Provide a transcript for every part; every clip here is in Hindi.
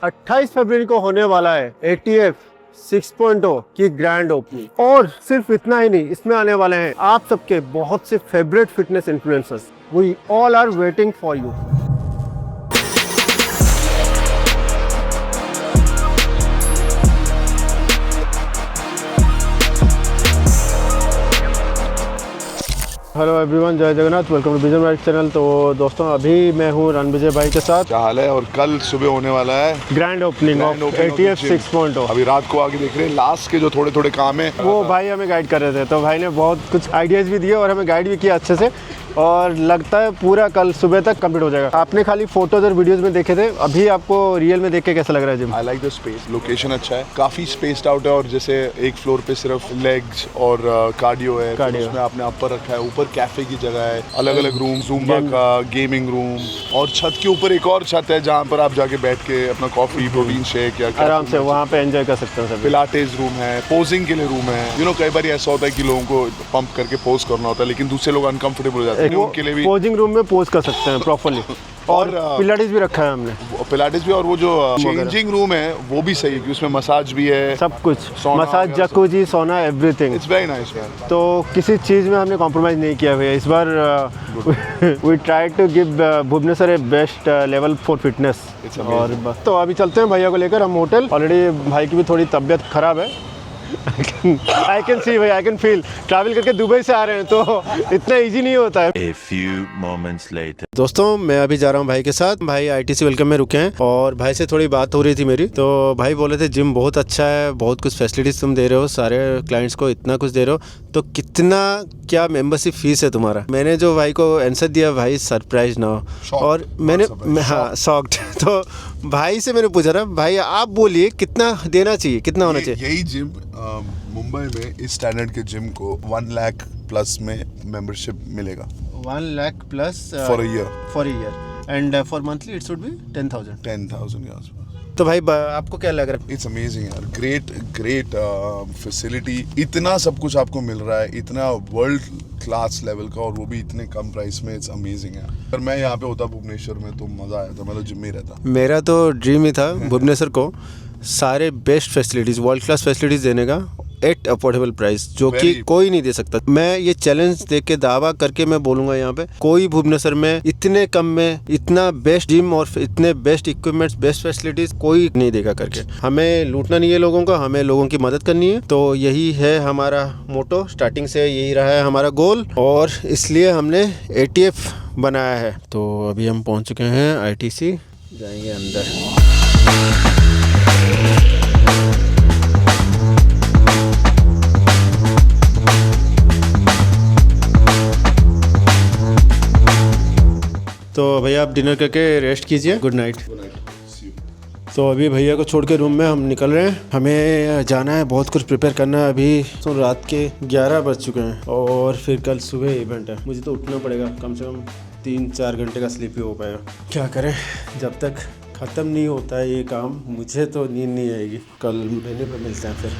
28 फरवरी को होने वाला है ATF 6.0 की ग्रैंड ओपनिंग। और सिर्फ इतना ही नहीं, इसमें आने वाले हैं आप सबके बहुत से favourite fitness influencers. We all are waiting for you. Hello everyone, जय Jagannath, welcome to vision bike channel. तो दोस्तों, अभी मैं हूँ रणविजय भाई के साथ। क्या हाल है? और कल सुबह होने वाला है ग्रैंड ओपनिंग ऑफ ATF 6.0। अभी रात को आगे देख रहे हैं लास्ट के जो थोड़े थोड़े काम है, वो भाई हमें गाइड कर रहे थे, तो भाई ने बहुत कुछ आइडियाज़ भी दिए और हमें गाइड भी किया अच्छे से। और लगता है पूरा कल सुबह तक कंप्लीट हो जाएगा। आपने खाली फोटोज और वीडियोस में देखे थे, अभी आपको रियल में देख के कैसा लग रहा है gym? I like the space, location अच्छा है, काफी स्पेस्ड आउट है। और जैसे एक फ्लोर पे सिर्फ लेग्स और कार्डियो है, उसमें आपने अपर रखा है, ऊपर कैफे की जगह है, अलग अलग रूम, ज़ुम्बा का, गेमिंग रूम, और छत के ऊपर एक और छत है जहाँ पर आप जाके बैठ के अपना कॉफी, प्रोटीन शेक या आराम से वहाँ पे एंजॉय कर सकते हैं। पिलाटेस रूम है, पोजिंग के लिए रूम है। कई बार ऐसा होता है कि लोगों को पंप करके पोज करना होता है, लेकिन दूसरे लोग अनकंफर्टेबल हो जाते हैं, उनके लिए भी पोजिंग रूम में पोज कर सकते हैं प्रॉपर्ली। और पिलाटेस भी रखा है हमने, पिलाटेस भी। और वो जो चेंजिंग रूम है वो भी सही है कि उसमें मसाज भी है, सब कुछ, मसाज, जकूजी, सोना, everything. It's very nice man. तो किसी चीज़ में हमने कॉम्प्रोमाइज़ नहीं किया भैया इस बार। We try to give Bhubaneswar a best level for fitness. और तो अभी चलते हैं भैया को लेकर हम होटल। ऑलरेडी भाई की भी थोड़ी तबीयत खराब है। I can see भाई, I can feel। ट्रैवल करके दुबई से आ रहे हैं तो इतना इजी नहीं होता है। A few moments later। दोस्तों, मैं अभी जा रहा हूँ भाई के साथ। भाई ITC वेलकम में रुके हैं और भाई से थोड़ी बात हो रही थी मेरी। तो भाई बोले थे जिम बहुत अच्छा है, बहुत कुछ फैसिलिटीज तुम दे रहे हो, सारे क्लाइंट्स को इतना कुछ दे रहे हो, तो कितना क्या मेंबरशिप फीस है तुम्हारा? मैंने जो भाई को आंसर दिया, भाई सरप्राइज ना हो। और मैंने हाँ शॉक्ड। तो भाई से मैंने पूछा ना, भाई आप बोलिए कितना देना चाहिए, कितना होना चाहिए? यही जिम मुंबई में इस स्टैंडर्ड के जिम को 1 लाख प्लस में मेंबरशिप मिलेगा। 1 lakh plus for a year and for monthly it should be 10,000 के आसपास। तो भाई आपको क्या लग रहा है? इट्स अमेजिंग यार, ग्रेट फैसिलिटी, इतना सब कुछ आपको मिल रहा है, इतना वर्ल्ड क्लास लेवल का, और वो भी इतने कम प्राइस में। इट्स अमेजिंग यार। अगर मैं यहाँ पे होता भुवनेश्वर में तो मजा आया था, मैं तो जिम में ही रहता। मेरा तो ड्रीम ही था भुवनेश्वर को सारे best facilities, world class facilities देने का एट अफोर्डेबल प्राइस, जो कि कोई नहीं दे सकता। मैं ये चैलेंज देके के दावा करके मैं बोलूंगा, यहाँ पे कोई भुवनेश्वर में इतने कम में इतना बेस्ट जिम और इतने बेस्ट इक्विपमेंट्स, बेस्ट फैसिलिटीज कोई नहीं देगा करके। हमें लूटना नहीं है लोगों का, हमें लोगों की मदद करनी है। तो यही है हमारा मोटो, स्टार्टिंग से यही रहा है हमारा गोल, और इसलिए हमने ATF बनाया है। तो अभी हम पहुँच चुके हैं ITC, जाएंगे अंदर। तो भैया आप डिनर करके रेस्ट कीजिए, गुड नाइट। तो अभी भैया को छोड़ के रूम में हम निकल रहे हैं। हमें जाना है, बहुत कुछ प्रिपेयर करना है। अभी तो रात के 11 बज चुके हैं और फिर कल सुबह इवेंट है। मुझे तो उठना पड़ेगा, कम से कम 3-4 घंटे का स्लीप ही हो पाएगा। क्या करें, जब तक ख़त्म नहीं होता है ये काम मुझे तो नींद नहीं आएगी। कल मेन्यू पे मिलते हैं फिर।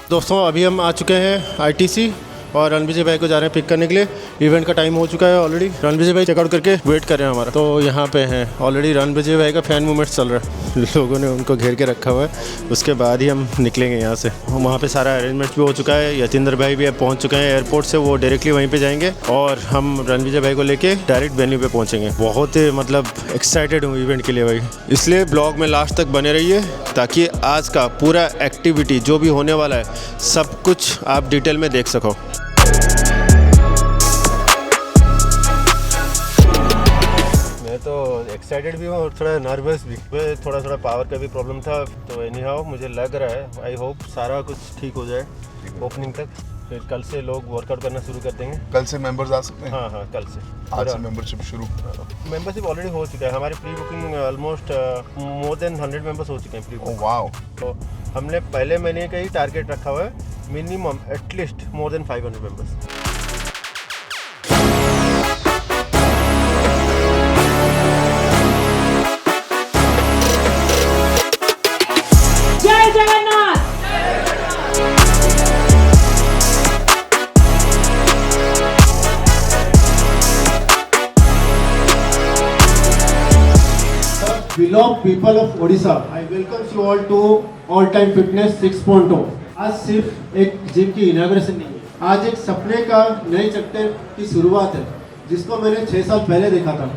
दोस्तों, अभी हम आ चुके हैं ITC और रणविजय भाई को जा रहे हैं पिक करने के लिए। इवेंट का टाइम हो चुका है ऑलरेडी। रणविजय भाई चेकआउट करके वेट कर रहे हैं हमारा। तो यहाँ पे हैं ऑलरेडी, रणविजय भाई का फैन मूवमेंट चल रहा है, लोगों ने उनको घेर के रखा हुआ है। उसके बाद ही हम निकलेंगे यहाँ से। वहाँ पे सारा अरेंजमेंट भी हो चुका है। यतिंदर भाई भी अब पहुँच चुके हैं एयरपोर्ट से, वो डायरेक्टली वहीं पर जाएंगे और हम रणविजय भाई को लेके डायरेक्ट वेन्यू पे पहुँचेंगे। बहुत मतलब एक्साइटेड हूँ इवेंट के लिए भाई, इसलिए ब्लॉग में लास्ट तक बने रहिए ताकि आज का पूरा एक्टिविटी जो भी होने वाला है सब कुछ आप डिटेल में देख सको। मैं तो एक्साइटेड भी हूँ और थोड़ा नर्वस भी। थोड़ा पावर का भी प्रॉब्लम था, तो एनी हाउ मुझे लग रहा है, आई होप सारा कुछ ठीक हो जाए ओपनिंग तक। फिर कल से लोग वर्कआउट करना शुरू कर देंगे। कल से मेंबर्स आ सकते हैं? हाँ, कल से। आज से मेंबरशिप शुरू? मेंबरशिप ऑलरेडी हो चुका है। हमारी pre booking almost more than 100 members हो चुके हैं प्री बुकिंग। वाओ। तो हमने पहले महीने का ही टारगेट रखा हुआ है, minimum at least more than 500 members. जय Jagannath. beloved people of Odisha, I welcome you all to All Time Fitness 6.0. आज सिर्फ एक जिम की इनॉग्रेशन नहीं है, आज एक सपने का नए चैप्टर की शुरुआत है जिसको मैंने 6 साल पहले देखा था।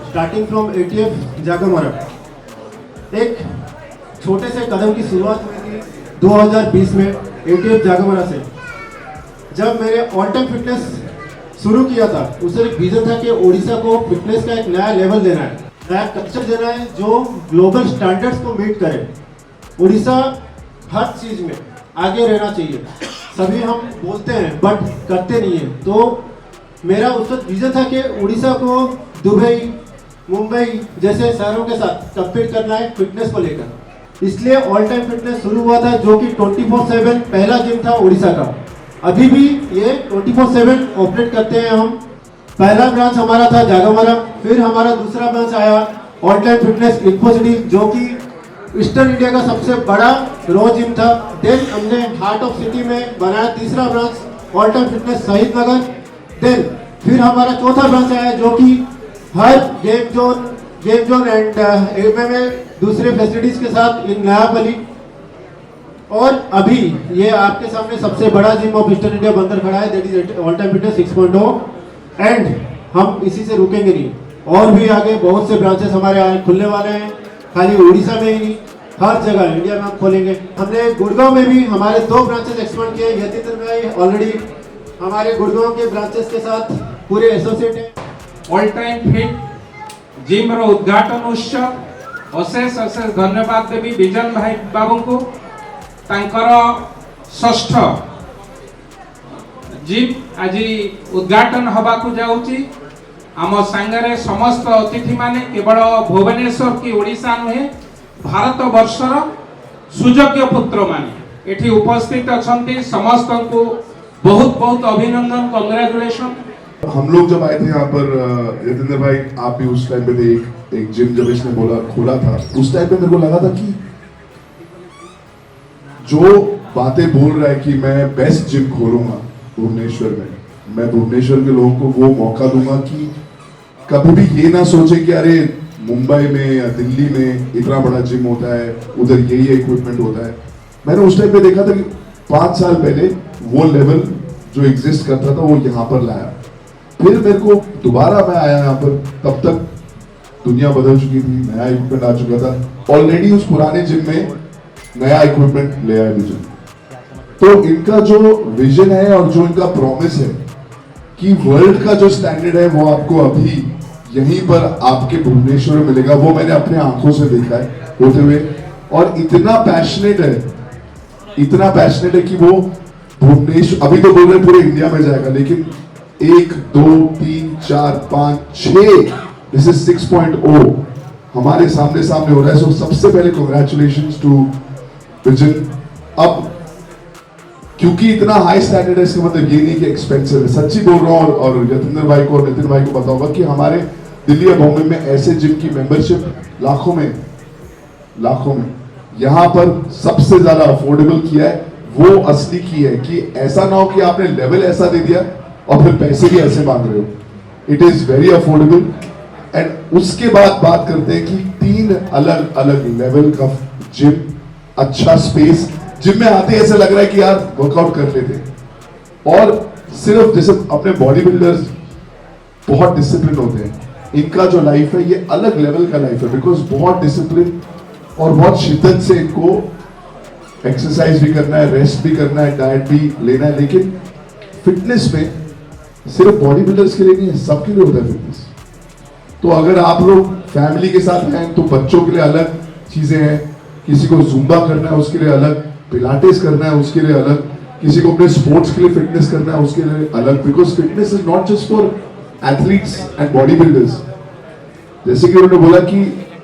स्टार्टिंग फ्रॉम ATF जागमरा, एक छोटे से कदम की शुरुआत हुई थी 2020 में ATF जागमरा से। जब मैंने ऑल टाइम फिटनेस शुरू किया था, उससे एक विजन था कि ओडिशा को फिटनेस का एक नया लेवल देना है, नया कल्चर देना है जो ग्लोबल स्टैंडर्ड्स को मीट करे। ओडिशा हर चीज़ में आगे रहना चाहिए। सभी हम बोलते हैं बट करते नहीं हैं। तो मेरा उस वक्त विजन था कि ओडिशा को दुबई, मुंबई जैसे शहरों के साथ कंपीट करना है फिटनेस को लेकर। इसलिए ऑल टाइम फिटनेस शुरू हुआ था, जो कि 24/7 पहला जिम था ओडिशा का। अभी भी ये 24/7 ऑपरेट करते हैं हम। पहला ब्रांच हमारा था जागमरा, फिर हमारा दूसरा ब्रांच आया all time fitness info city, जो कि ईस्टर्न इंडिया का सबसे बड़ा रॉ जिम था। देन हमने हार्ट ऑफ सिटी में बनाया तीसरा ब्रांच ऑल टाइम फिटनेस शहीद नगर। देन फिर हमारा चौथा ब्रांच आया जो कि हर गेम जोन एंड MMA दूसरे फैसिलिटीज के साथ इन नयापल्ली। और अभी ये आपके सामने सबसे बड़ा जिम ऑफ ईस्टर्न इंडिया बनकर खड़ा है, that is all time fitness 6.0। And हम इसी से रुकेंगे नहीं, और भी आगे बहुत से ब्रांचेस हमारे खुलने वाले हैं। खाली उड़ीसा में ही नहीं, हर जगह इंडिया में हम खोलेंगे। हमने गुड़गांव में भी हमारे 2 ब्रांचेस एक्सपेंड किए। यतीन्द्र भाई ऑलरेडी हमारे गुड़गांव के ब्रांचेस के साथ पूरे एसोसिएट हैं। ऑल टाइम फिट जिम रो उद्घाटन उत्सव अशेष अशेष धन्यवाद देवी विजन भाई बाबू को। तांकर षष्ठ जिम आज उद्घाटन हवा को जाउची। आम सांगरे समस्त अतिथि माने केवल भुवनेश्वर की ओडिशा नुहे, भारत वर्षर सुयोग्य पुत्र माने एठी उपस्थित अछंती। समस्त को बहुत बहुत अभिनंदन, कांग्रेचुलेशन। हम लोग जब आए थे यहाँ पर, यतीन्द्र भाई आप भी उस टाइम पे थे, एक जिम जब इसने खोला था, उस टाइम पे मेरे को लगा था कि जो बातें बोल रहा है कि मैं बेस्ट जिम खोलूंगा भुवनेश्वर में, मैं भुवनेश्वर के लोगों को वो मौका दूंगा कि कभी भी ये ना सोचे कि अरे मुंबई में या दिल्ली में इतना बड़ा जिम होता है, उधर यही इक्विपमेंट होता है। मैंने उस टाइम पे देखा था कि 5 साल पहले वो लेवल जो एग्जिस्ट करता था वो यहाँ पर लाया। फिर मेरे को दोबारा मैं आया यहाँ पर, तब तक दुनिया बदल चुकी थी, नया इक्विपमेंट आ चुका था। ऑलरेडी उस पुराने जिम में नया इक्विपमेंट ले आया विजन। तो इनका जो विजन है और जो इनका प्रॉमिस है कि वर्ल्ड का जो स्टैंडर्ड है वो आपको अभी यहीं पर आपके भुवनेश्वर में मिलेगा, वो मैंने अपने आंखों से देखा है होते हुए। और इतना पैशनेट है कि वो भुवनेश्वर, अभी तो बोल रहे पूरे इंडिया में जाएगा, लेकिन 1 2 3 4 5 6 दिस इज 6.0 हमारे सामने हो रहा है। सो सबसे पहले कांग्रेचुलेशंस टू विजन। अब क्योंकि इतना हाई स्टैंडर्ड है, इसका मतलब ये नहीं कि एक्सपेंसिव है। सच्ची बोल रहा हूँ, और यतीन्द्र भाई को और नितिन भाई को पता होगा कि हमारे दिल्ली या बॉम्बे में ऐसे जिम की मेंबरशिप लाखों में यहाँ पर सबसे ज्यादा अफोर्डेबल किया है वो असली की है, कि ऐसा ना हो कि आपने लेवल ऐसा दे दिया और फिर पैसे भी ऐसे मांग रहे हो। It is very affordable. And उसके बाद बात करते हैं कि 3 अलग अलग लेवल का जिम, अच्छा स्पेस। जिम में आते ऐसा लग रहा है कि यार वर्कआउट कर लेते, और सिर्फ जैसे अपने बॉडी बिल्डर्स बहुत डिसिप्लिन होते हैं, इनका जो लाइफ है ये अलग लेवल का लाइफ है, बिकॉज बहुत डिसिप्लिन और बहुत शिद्दत से इनको एक्सरसाइज भी करना है, रेस्ट भी करना है, डाइट भी लेना है। लेकिन फिटनेस में सिर्फ बॉडी बिल्डर्स के लिए नहीं है, सबके लिए होता है फिटनेस। तो अगर आप लोग फैमिली के साथ हैं तो बच्चों के लिए अलग चीजें हैं, किसी को जुम्बा करना है उसके लिए अलग, पिलाटेस करना है उसके लिए अलग, किसी को अपने स्पोर्ट्स के लिए फिटनेस करना है उसके लिए अलग। Because fitness is not just for athletes and body builders. जैसे कि उन्होंने बोला कि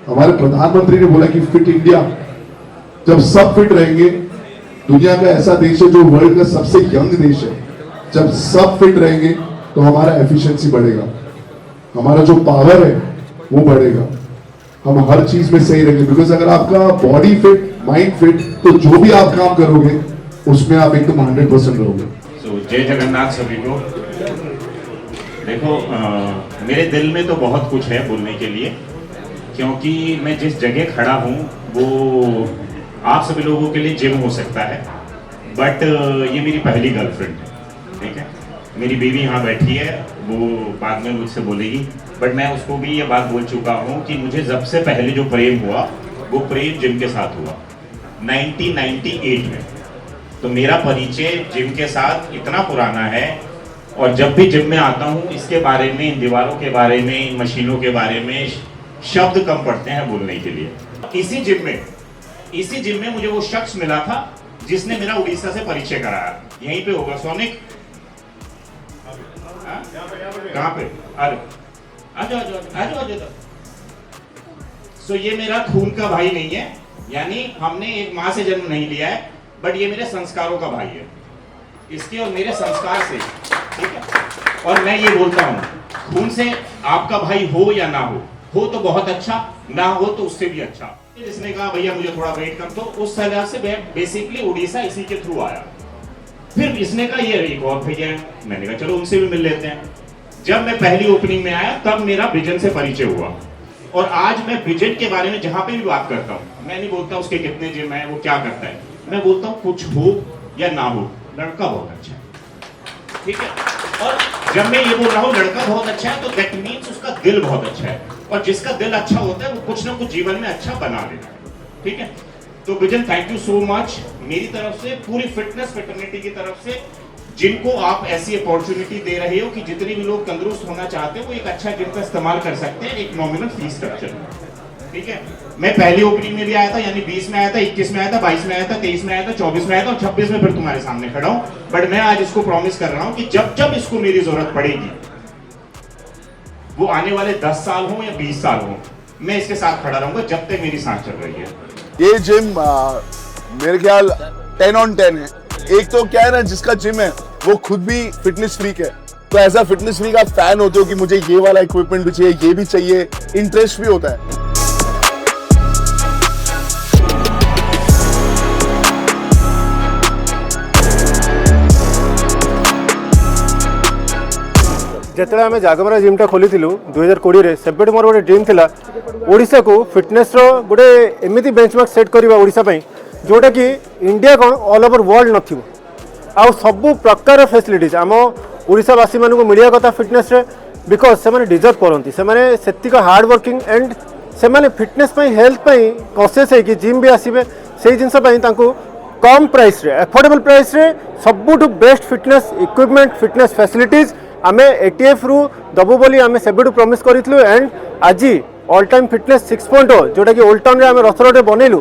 हमारे प्रधानमंत्री ने बोला कि फिट इंडिया, जब सब फिट रहेंगे, दुनिया का ऐसा देश है जो वर्ल्ड का सबसे यंग देश है, जब सब फिट रहेंगे तो हमारा एफिशिएंसी बढ़ेगा, हमारा जो पावर है वो बढ़ेगा, हम हर चीज में सही रहेंगे। बिकॉज अगर आपका बॉडी फिट, माइंड फिट, तो जो भी आप काम करोगे उसमें आप एकदम 100% रहोगे। जय जगन्नाथ सभी को। देखो मेरे दिल में तो बहुत कुछ है बोलने के लिए, क्योंकि मैं जिस जगह खड़ा हूँ वो आप सभी लोगों के लिए जिम हो सकता है, बट ये मेरी पहली गर्लफ्रेंड है, ठीक है। मेरी बीवी यहाँ बैठी है, वो बाद में मुझसे बोलेगी, बट मैं उसको भी ये बात बोल चुका हूँ कि मुझे सबसे पहले जो प्रेम हुआ वो प्रेम जिम के साथ हुआ 1998 में। तो मेरा परिचय जिम के साथ इतना पुराना है, और जब भी जिम में आता हूँ इसके बारे में, इन दीवारों के बारे में, इन मशीनों के बारे में शब्द कम पड़ते हैं बोलने के लिए। इसी जिम में मुझे वो शख्स मिला था जिसने मेरा उड़ीसा से परिचय कराया। यहीं पे होगा सोनिक, कहाँ पे? अरे आ जाओ। सो ये मेरा खून का भाई नहीं है, यानी हमने एक माँ से जन्म नहीं लिया है, बट ये मेरे संस्कारों का भाई है, इसके और मेरे संस्कार से, ठीक है। और मैं ये बोलता हूँ, खून से आपका भाई हो या ना हो तो बहुत अच्छा, ना हो तो उससे भी अच्छा। जिसने कहा भैया मुझे थोड़ा वेट कर, तो उस तरह से बेसिकली उड़ीसा इसी के थ्रू आया। फिर इसने कहा ये एक और भैया है, मैंने कहा चलो उनसे भी मिल लेते हैं। जब मैं पहली ओपनिंग में आया तब मेरा विजन से परिचय हुआ, और आज मैं विजन के बारे में जहां पे भी बात करता हूँ, मैं नहीं बोलता उसके कितने जिम है, वो क्या करता है, मैं बोलता हूँ कुछ हो या ना हो, लड़का बहुत अच्छा है, ठीक है। और जब मैं ये बोल रहा हूँ लड़का बहुत अच्छा है, तो दैट मीन्स उसका दिल बहुत अच्छा है, और जिसका दिल अच्छा होता है वो कुछ ना कुछ जीवन में अच्छा बना लेता है, ठीक है। तो vision thank you so much मेरी तरफ से, पूरी फिटनेस फ्रेटर्निटी की तरफ से, जिनको आप ऐसी अपॉर्चुनिटी दे रहे हो कि जितने भी लोग तंदुरुस्त होना चाहते हैं वो एक अच्छा जिम का इस्तेमाल कर सकते हैं एक नॉमिनल फीस स्ट्रक्चर में, ठीक है। मैं पहली ओपनिंग में भी आया था, यानी 20 में आया था, 21 में आया था, 22 में आया था, 23 में आया था, 24 में आया था, और 26 में फिर तुम्हारे सामने खड़ा हूं। बट मैं आज इसको प्रॉमिस कर रहा हूं कि जब जब इसको मेरी जरूरत पड़ेगी, वो आने वाले 10 साल हो या 20 साल हो, मैं इसके साथ खड़ा रहूंगा जब तक मेरी सांस चल रही है। ये जिम मेरे ख्याल 10 on 10 है। एक तो क्या है ना, जिसका जिम है वो खुद भी फिटनेस फ्रीक है, तो ऐसा फिटनेस फ्रीक आप फैन होते हो कि मुझे ये वाला इक्विपमेंट भी चाहिए, ये भी चाहिए, इंटरेस्ट भी होता है। जिते आम जागमरा जिमटा खोली 2020 से मोर गोटे ड्रीम थिला ओडिशा को फिटनेस गोटे एमती बेंचमार्क सेट करवा ओडिशा पई, जोटा कि इंडिया कौन ऑल ओवर वर्ल्ड नथिबो। आ सबु प्रकार फैसिलिटीज आम ओडिशावासी मानक मिलिया कथा फिटनेस रे, बिकज से डिजर्व करती से हार्ड वर्किंग एंड से फिटनेस हेल्थ कन्सियस है कि जिम भी आसबे से जिनस कम प्राइस रे, एफोर्डेबल प्राइस रे सबुठु best fitness equipment fitness facilities आम एटीएफ रु दबु बोली आम से प्रॉमिस करूँ। एंड आज ऑल टाइम फिटनेस 6.0 जोटा कि ओल्ड टाउन रे आम रथरटे बनइलु।